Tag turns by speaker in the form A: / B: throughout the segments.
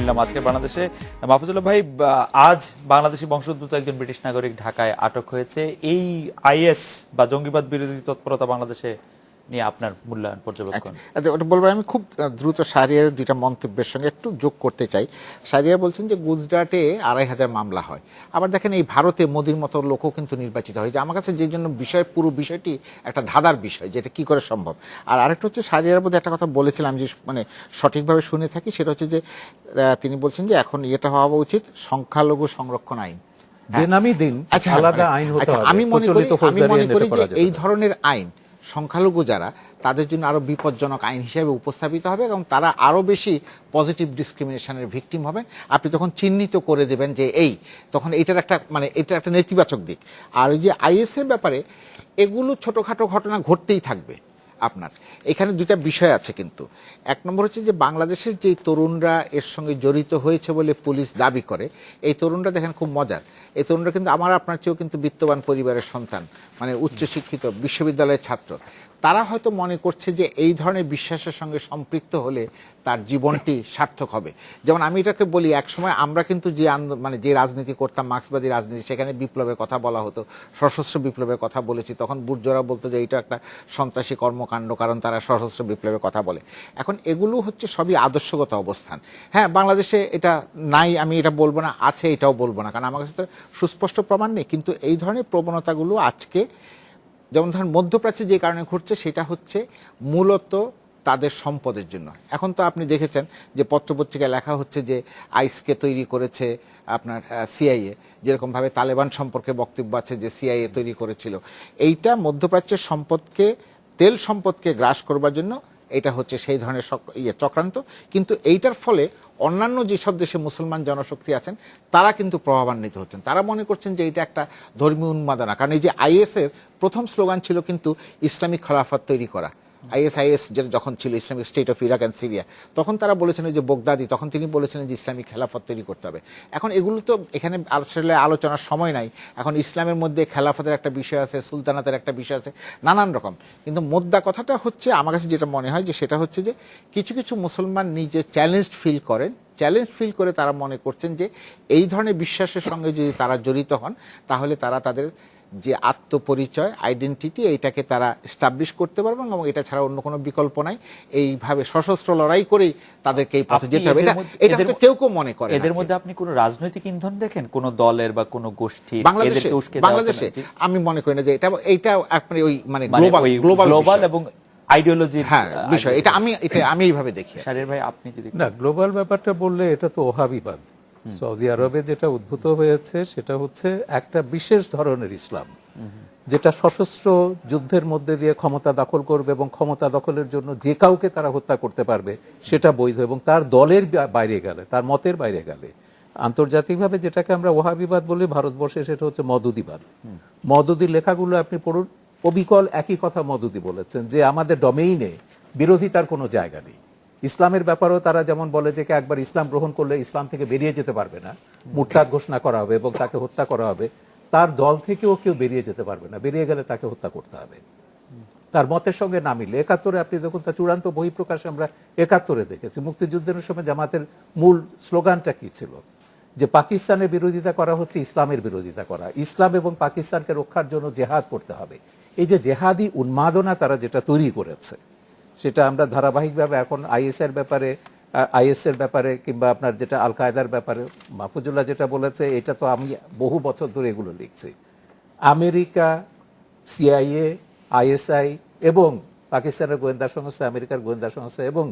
A: নিলাম আজকে বাংলাদেশে। মাহফুজুল্লাহ ভাই, আজ বাংলাদেশি বংশোদ্ভূত একজন ব্রিটিশ নাগরিক ঢাকায় আটক হয়েছে। এই আইএস বা জঙ্গিবাদ বিরোধী তৎপরতা বাংলাদেশে নিয়ে আপনার মূল্যায়ন পর্যবেক্ষণ?
B: ওটা বলবো। আমি খুব দ্রুত শাহরিয়ারের দুইটা মন্তব্যের সঙ্গে একটু যোগ করতে চাই। শাহরিয়ার বলছেন যে গুজরাটে 2,500 মামলা হয়, আবার দেখেন এই ভারতে মোদির মতো লোকও কিন্তু নির্বাচিত হয়। যে আমার কাছে যে জন্য পুরো বিষয়টি একটা ধাঁধার বিষয়, যেটা কি করে সম্ভব। আর আরেকটা হচ্ছে শাহরিয়ারের মধ্যে একটা কথা বলেছিলাম যে মানে সঠিকভাবে শুনে থাকি, সেটা হচ্ছে যে তিনি বলছেন যে এখন এটা হওয়া উচিত সংখ্যালঘু সংরক্ষণ আইন,
C: যে নামই দিন আলাদা আইন হতে হবে।
B: আমি মনে করি যে এই ধরনের আইন সংখ্যালঘু যারা, তাদের জন্য আরো বিপজ্জনক আইন হিসেবে উপস্থাপিত হবে এবং তারা আরো বেশি পজিটিভ ডিসক্রিমিনেশনের ভিকটিম হবেন। আপনি তখন চিহ্নিত করে দেবেন যে তখন এটার একটা নেতিবাচক দিক। আর ওই যে আইএস এর ব্যাপারে, এগুলো ছোটখাটো ঘটনা ঘটতেই থাকবে। আপনার এখানে দুইটা বিষয় আছে কিন্তু। এক নম্বর হচ্ছে যে বাংলাদেশের যেই তরুণরা এর সঙ্গে জড়িত হয়েছে বলে পুলিশ দাবি করে, এই তরুণরা দেখেন খুব মজার। এই তরুণরা কিন্তু আমার আপনার চেয়েও কিন্তু বিত্তবান পরিবারের সন্তান, মানে উচ্চশিক্ষিত বিশ্ববিদ্যালয়ের ছাত্র। তারা হয়তো মনে করছে যে এই ধরনের বিশ্বাসের সঙ্গে সম্পৃক্ত হলে তার জীবনটি সার্থক হবে। যেমন আমি এটাকে বলি, একসময় আমরা কিন্তু যে রাজনীতি করতাম, মার্ক্সবাদী রাজনীতি, সেখানে বিপ্লবের কথা বলা হতো, সশস্ত্র বিপ্লবের কথা বলেছি। তখন বুর্জোরা বলতো যে এটা একটা সন্ত্রাসী কর্মকাণ্ড, কারণ তারা সশস্ত্র বিপ্লবের কথা বলে। এখন এগুলো হচ্ছে সবই আদর্শগত অবস্থান। হ্যাঁ, বাংলাদেশে এটা নাই আমি এটা বলবো না, আছে এটাও বলবো না, কারণ আমার কাছে তো সুস্পষ্ট প্রমাণ নেই। কিন্তু এই ধরনের প্রবণতাগুলো আজকে, যেমন ধরেন মধ্যপ্রাচ্যে যে কারণে ঘটছে, সেটা হচ্ছে মূলত তাদের সম্পদের জন্য। এখন তো আপনি দেখেছেন যে পত্রপত্রিকায় লেখা হচ্ছে যে আইসকে তৈরি করেছে আপনার সিআইএ, যেরকমভাবে তালেবান সম্পর্কে বক্তব্য আছে যে সিআইএ তৈরি করেছিল। এইটা মধ্যপ্রাচ্যের সম্পদকে, তেল সম্পদকে গ্রাস করবার জন্য এটা হচ্ছে সেই ধরনের চক্রান্ত। কিন্তু এইটার ফলে অন্যান্য যেসব দেশে মুসলমান জনশক্তি আছেন, তারা কিন্তু প্রভাবান্বিত হচ্ছেন। তারা মনে করছেন যে এটা একটা ধর্মীয় উন্মাদনা। কারণ এই যে আইএসের প্রথম স্লোগান ছিল কিন্তু ইসলামিক খেলাফত তৈরি করা। আইএস যেটা যখন ছিল Islamic state of Iraq and Syria, তখন তারা বলেছেন যে বগদাদি, তখন তিনি বলেছিলেন যে ইসলামিক খেলাফত তৈরি করতে হবে। এখন এগুলো তো এখানে আসলে আলোচনার সময় নাই। এখন ইসলামের মধ্যে খেলাফতের একটা বিষয় আছে, সুলতানাতের একটা বিষয় আছে, নানান রকম। কিন্তু মোদ্দা কথাটা হচ্ছে, আমার কাছে যেটা মনে হয় যে সেটা হচ্ছে যে কিছু কিছু মুসলমান নিজে চ্যালেঞ্জড ফিল করেন। চ্যালেঞ্জ ফিল করে তারা মনে করছেন যে এই ধরনের বিশ্বাসের সঙ্গে যদি তারা জড়িত হন, তাহলে তারা তাদের যে আত্মপরিচয়, আইডেন্টিটি, এইটাকে তারা এস্টাবলিশ করতে পারবেন এবং এটা ছাড়া অন্য কোনো বিকল্প নাই। এইভাবে সশস্ত্র লড়াই করেই তাদেরকে এই পথে যেতে হবে। এটা তো কেউ কেউ মনে করে।
A: এদের মধ্যে আপনি কোনো রাজনৈতিক ইন্ধন দেখেন, কোন দলের বা কোনো গোষ্ঠীর?
B: বাংলাদেশে আমি মনে করি না যে এইটা আপনি ওই মানে
A: গ্লোবাল এবং আইডিওলজির
B: বিষয়। আমি এইভাবে দেখি।
A: শাহরিয়ার ভাই, আপনি যদি
C: না, গ্লোবাল ব্যাপারটা বললে এটা তো ওহাবিবাদ। সৌদি আরবে যেটা উদ্ভূত হয়েছে সেটা হচ্ছে একটা বিশেষ ধরনের ইসলাম, যেটা সশস্ত্র যুদ্ধের মধ্যে দিয়ে ক্ষমতা দখল করবে এবং ক্ষমতা দখলের জন্য যে কাউকে তারা হত্যা করতে পারবে, সেটা বৈধ। এবং তার দলের বাইরে গেলে, তার মতের বাইরে গেলে, আন্তর্জাতিকভাবে যেটাকে আমরা ওহাবিবাদ বলি, ভারতবর্ষে সেটা হচ্ছে মদুদিবাদ। মদুদির লেখাগুলো আপনি পড়ুন, অবিকল একই কথা মদুদি বলেছেন, যে আমাদের ডোমেইনে বিরোধিতার কোনো জায়গা নেই। ইসলামের ব্যাপারেও তারা যেমন বলে যে একবার ইসলাম গ্রহণ করলে ইসলাম থেকে বেরিয়ে যেতে পারবে না, মুরতাদ ঘোষণা করা হবে এবং তাকে হত্যা করা হবে। তার দল থেকেও কেউ বেরিয়ে যেতে পারবে না, বেরিয়ে গেলে তাকে হত্যা করতে হবে। তার মতের সঙ্গে না মিলে 71-এ আপনি দেখুন, তার চূড়ান্ত বহিঃপ্রকাশ আমরা 71-এ দেখেছি। মুক্তিযুদ্ধের সময় জামাতের মূল স্লোগানটা কি ছিল? যে পাকিস্তানের বিরোধিতা করা হচ্ছে ইসলামের বিরোধিতা করা, ইসলাম এবং পাকিস্তানকে রক্ষার জন্য জেহাদ করতে হবে। এই যে জেহাদি উন্মাদনা তারা যেটা তৈরি করেছে, সেটা আমরা ধারাবাহিকভাবে এখন আইএস এর ব্যাপারে কিংবা আপনার যেটা আল কায়দার ব্যাপারে মাহফুজুল্লাহ যেটা বলেছে, এটা তো আমি বহু বছর ধরে এগুলো লিখছি। আমেরিকা, সিআইএ, আইএসআই এবং পাকিস্তানের গোয়েন্দা সংস্থা, আমেরিকার গোয়েন্দা সংস্থা এবং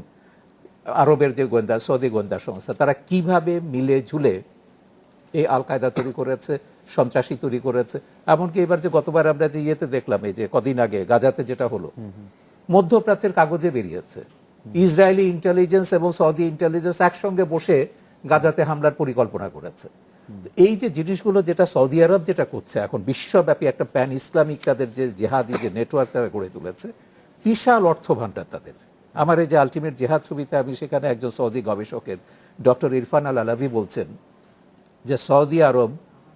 C: আরবের যে সৌদি গোয়েন্দা সংস্থা, তারা কিভাবে মিলে ঝুলে এই আল কায়দা তৈরি করেছে, সন্ত্রাসী তৈরি করেছে। এমনকি এবার যে গতবার আমরা যে ইয়েতে দেখলাম, এই যে কদিন আগে গাজাতে যেটা হলো, মধ্যপ্রাচ্যের কাগজে বেরিয়েছে ইসরায়েলি ইন্টেলিজেন্স এবং সৌদি ইন্টেলিজেন্স একসঙ্গে বসে গাজাতে হামলার পরিকল্পনা করেছে। এই যে জিনিসগুলো যেটা সৌদি আরব যেটা করছে এখন, বিশ্বব্যাপী একটা প্যান ইসলামিক তাদের যে জেহাদি যে নেটওয়ার্ক তারা গড়ে তুলেছে, বিশাল অর্থ ভাণ্ডার তাদের। আমার এই যে আলটিমেট জেহাদ ছবিতে আমি সেখানে একজন সৌদি গবেষকের ডক্টর ইরফান আল আলাভি বলছেন যে সৌদি আরব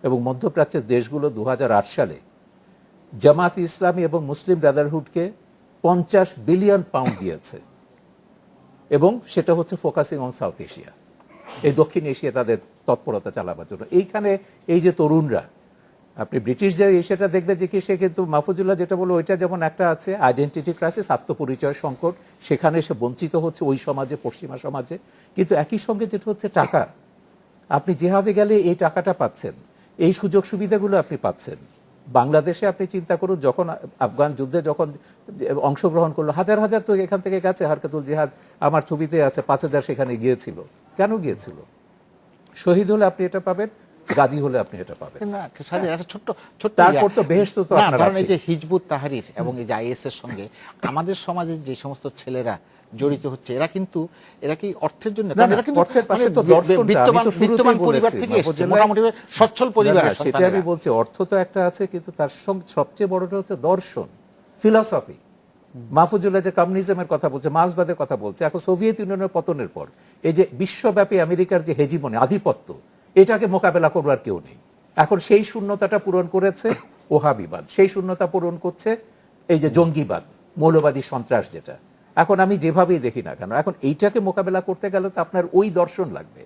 C: এবং মধ্যপ্রাচ্যের দেশগুলো 2008 সালে জামাত ইসলামী এবং মুসলিম ব্রাদারহুডকে 50 বিলিয়ন পাউন্ড দিয়েছে, এবং সেটা হচ্ছে ফোকাসিং অন সাউথ এশিয়া। এই দক্ষিণ এশিয়া তাদের তৎপরতা চালাবার জন্য। এইখানে এই যে তরুণরা, আপনি ব্রিটিশ যে এশিয়াটা দেখলে যে কি, সে কিন্তু মাহফুজুল্লাহ যেটা বললো ওইটা যেমন একটা আছে আইডেন্টিটি ক্রাইসিস, আত্মপরিচয় সংকট, সেখানে সে বঞ্চিত হচ্ছে ওই সমাজে, পশ্চিমা সমাজে। কিন্তু একই সঙ্গে যেটা হচ্ছে টাকা, আপনি যেভাবে গেলে এই টাকাটা পাচ্ছেন, এই সুযোগ সুবিধাগুলো আপনি পাচ্ছেন। বাংলাদেশে আপনি চিন্তা করুন, যখন আফগান যুদ্ধে যখন অংশগ্রহণ করলো, হাজার হাজার তো এখান থেকে গেছে, হারকাতুল জিহাদ আমার ছবিতে আছে, 5,000 সেখানে গিয়েছিল। কেন গিয়েছিল? শহীদ হলে আপনি এটা পাবেন, গাজী হলে আপনি এটা পাবেন।
B: না, স্যার, একটা ছোট্ট ছোট্ট
C: তারপর তো বেহেশত তো
B: না,
C: আপনার
B: কারণ এই
C: আছে।
B: যে হিজবুত তাহরির এবং এই যে আইএস এর সঙ্গে আমাদের সমাজের যে সমস্ত ছেলেরা জড়িত হচ্ছে, এরা কি অর্থের জন্য? কারণ এরা কিন্তু
C: অর্থের পাশে
B: মানে
C: তো দর্শনটা, আমি
B: বিত্তবান
C: তো শুরুতেই
B: বিত্তবান পরিবার
C: বলেছি,
B: থেকে এসেছে,
C: মাহফুজুল্লাহ।
B: মোটামুটি সচ্ছল পরিবারের
C: সেটা
B: সন্তানেরা।
C: আমি বলছি, অর্থ তো একটা আছে, কিন্তু তার সঙ্গে সবচেয়ে বড়টা হচ্ছে দর্শন, ফিলসফি। মাহফুজুল্লাহ যে কমিউনিজমের কথা বলছে, মার্ক্সবাদের কথা বলছে, এখন সোভিয়েত ইউনিয়নের পতনের পর এই যে বিশ্বব্যাপী আমেরিকার যে হেজিমনি, আধিপত্য, এটাকে মোকাবেলা করবার কেউ নেই। এখন সেই শূন্যতাটা পূরণ করেছে ওহাবিবাদ, সেই শূন্যতা পূরণ করছে এই যে জঙ্গিবাদ, মৌলবাদী সন্ত্রাস যেটা। এখন আমি যেভাবেই দেখি না কেন, এখন এইটাকে মোকাবেলা করতে গেলে তো আপনার ওই দর্শন লাগবে,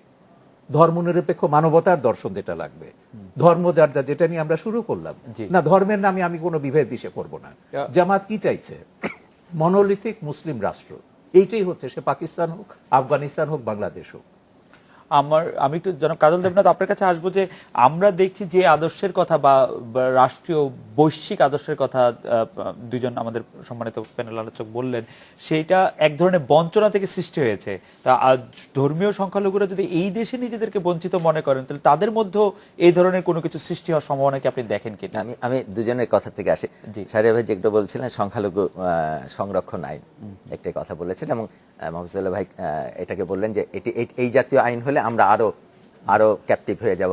C: ধর্মনিরপেক্ষ মানবতার দর্শন যেটা লাগবে, ধর্ম যার যা, যেটা নিয়ে আমরা শুরু করলাম
A: জি।
C: না, ধর্মের নামে আমি কোনো বিভেদ দিশে করব না। জামাত কি চাইছে? মনোলিথিক মুসলিম রাষ্ট্র, এইটাই হচ্ছে, সে পাকিস্তান হোক, আফগানিস্তান হোক, বাংলাদেশ হোক।
A: আমি একটু জনাব কাজল দেবনাথ আপনার কাছে আসবো, যে আমরা দেখছি যে আদর্শের কথা বা রাষ্ট্রীয় বৈশ্বিক আদর্শের কথা দুজন আমাদের সম্মানিত প্যানেল আলোচক বললেন, সেইটা এক ধরনের বঞ্চনা থেকে সৃষ্টি হয়েছে। তা ধর্মীয় সংখ্যালঘুরা যদি এই দেশে নিজেদেরকে বঞ্চিত মনে করেন, তাহলে তাদের মধ্যেও এই ধরনের কোনো কিছু সৃষ্টি হওয়ার সম্ভাবনা কি আপনি দেখেন কিনা?
D: আমি দুজনের কথা থেকে আসি। সারিয়া ভাই যেটা বলছিলেন সংখ্যালঘু সংরক্ষণ আইন, একটা কথা বলেছেন, এবং মাহফুজুল্লাহ ভাই এটাকে বললেন যে এটি এই জাতীয় আইন হলে আমরা আরো ক্যাপটিভ হয়ে যাব।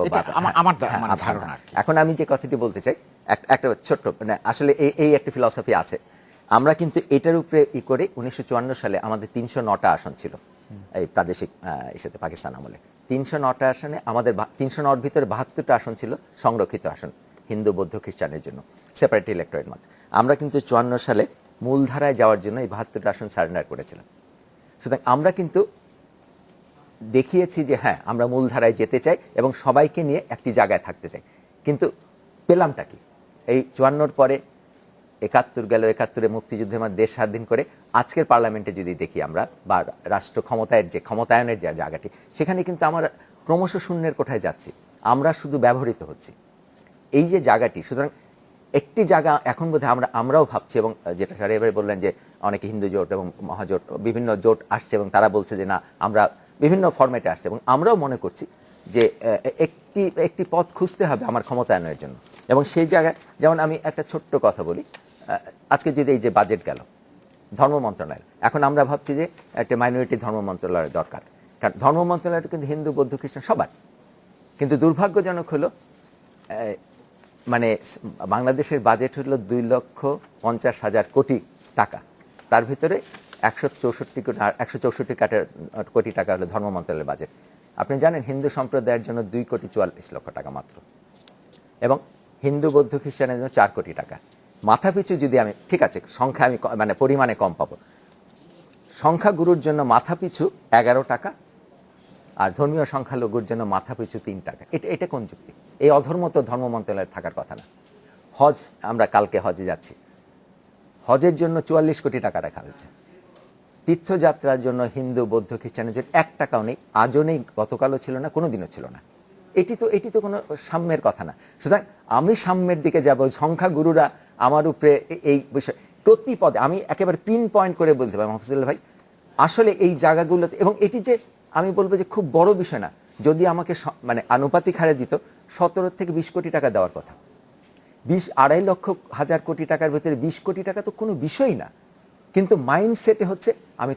B: আমার ধারণা।
D: এখন আমি যে কথাটি বলতে চাই, একটা ছোট্ট, মানে আসলে এই একটা ফিলসফি আছে। আমরা কিন্তু এটার উপরে করে 1954 সালে আমাদের 309টা আসন ছিল এই প্রাদেশিক ইস্যুতে, পাকিস্তান আমলে 309টা আসনে আমাদের 309 ভিতরে 72টা আসন ছিল সংরক্ষিত আসন হিন্দু, বৌদ্ধ, খ্রিস্টানের জন্য, সেপারেট ইলেক্টোরেট মত। আমরা কিন্তু 54 সালে মূলধারায় যাওয়ার জন্য এই 72টা আসন সারেন্ডার করেছিলাম। সুতরাং আমরা কিন্তু দেখিয়েছি যে হ্যাঁ, আমরা মূলধারায় যেতে চাই এবং সবাইকে নিয়ে একটি জায়গায় থাকতে চাই। কিন্তু পেলামটা কি? এই 54 পরে 71 গেল, 71-এ মুক্তিযুদ্ধের মধ্যে দেশ স্বাধীন করে আজকের পার্লামেন্টে যদি দেখি আমরা, বা রাষ্ট্র ক্ষমতায়নের যে জায়গাটি, সেখানে কিন্তু আমরা ক্রমশ শূন্যের কোঠায় যাচ্ছি, আমরা শুধু ব্যবহৃত হচ্ছি এই যে জায়গাটি। সুতরাং একটি জায়গা এখন বোধহয় আমরাও ভাবছি, এবং যেটা সারিয়া ভাই বললেন যে অনেকে হিন্দু জোট এবং মহাজোট, বিভিন্ন জোট আসছে এবং তারা বলছে যে না, আমরা বিভিন্ন ফরম্যাটে আসছে, এবং আমরাও মনে করছি যে একটি পথ খুঁজতে হবে আমার ক্ষমতায়নের জন্য। এবং সেই জায়গায় যেমন আমি একটা ছোট্ট কথা বলি, আজকে যদি এই যে বাজেট গেল, ধর্ম মন্ত্রণালয়, এখন আমরা ভাবছি যে একটা মাইনরিটি ধর্ম মন্ত্রণালয়ের দরকার, কারণ ধর্ম মন্ত্রণালয়টা কিন্তু হিন্দু, বৌদ্ধ, খ্রিস্টান সবার। কিন্তু দুর্ভাগ্যজনক হলো, মানে বাংলাদেশের বাজেট হলো 2,50,000 কোটি টাকা, তার ভিতরে 164 কোটি টাকা হলো ধর্ম মন্ত্রণালয়ের বাজেট। আপনি জানেন হিন্দু সম্প্রদায়ের জন্য 2,44,00,000 টাকা মাত্র, এবং হিন্দু, বৌদ্ধ, খ্রিস্টানের জন্য 4 কোটি টাকা। মাথাপিছু যদি আমি, ঠিক আছে সংখ্যা আমি মানে পরিমাণে কম পাবো, সংখ্যাগুরুর জন্য মাথাপিছু 11 টাকা, আর ধর্মীয় সংখ্যালঘুর জন্য মাথাপিছু 3 টাকা। এটা কোন যুক্তি? এই অধর্ম তো ধর্ম মন্ত্রণালয়ের থাকার কথা না। হজ, আমরা কালকে হজে যাচ্ছি, হজের জন্য 44 কোটি টাকা রাখা হয়েছে। তীর্থযাত্রার জন্য হিন্দু, বৌদ্ধ, খ্রিস্টানের জন্য 1 টাকাও নেই, আজও নেই, গতকালও ছিল না, কোনোদিনও ছিল না। এটি তো কোনো সাম্যের কথা না। সুতরাং আমি সাম্যের দিকে যাব, সংখ্যাগুরুরা আমার উপরে এই বিষয় প্রতি পদে আমি একেবারে পিন পয়েন্ট করে বলতে পারি মাহফুজুল্লাহ ভাই, আসলে এই জায়গাগুলোতে, এবং এটি যে আমি বলবো যে খুব বড় বিষয় না, যদি আমাকে মানে আনুপাতিক হারে দিত 17 থেকে 20 কোটি টাকা দেওয়ার কথা, 2,2,00,000 কোটি টাকার ভিতরে 20 কোটি টাকা তো কোনো বিষয়ই না। কিন্তু মাইন্ডসেটে হচ্ছে আমি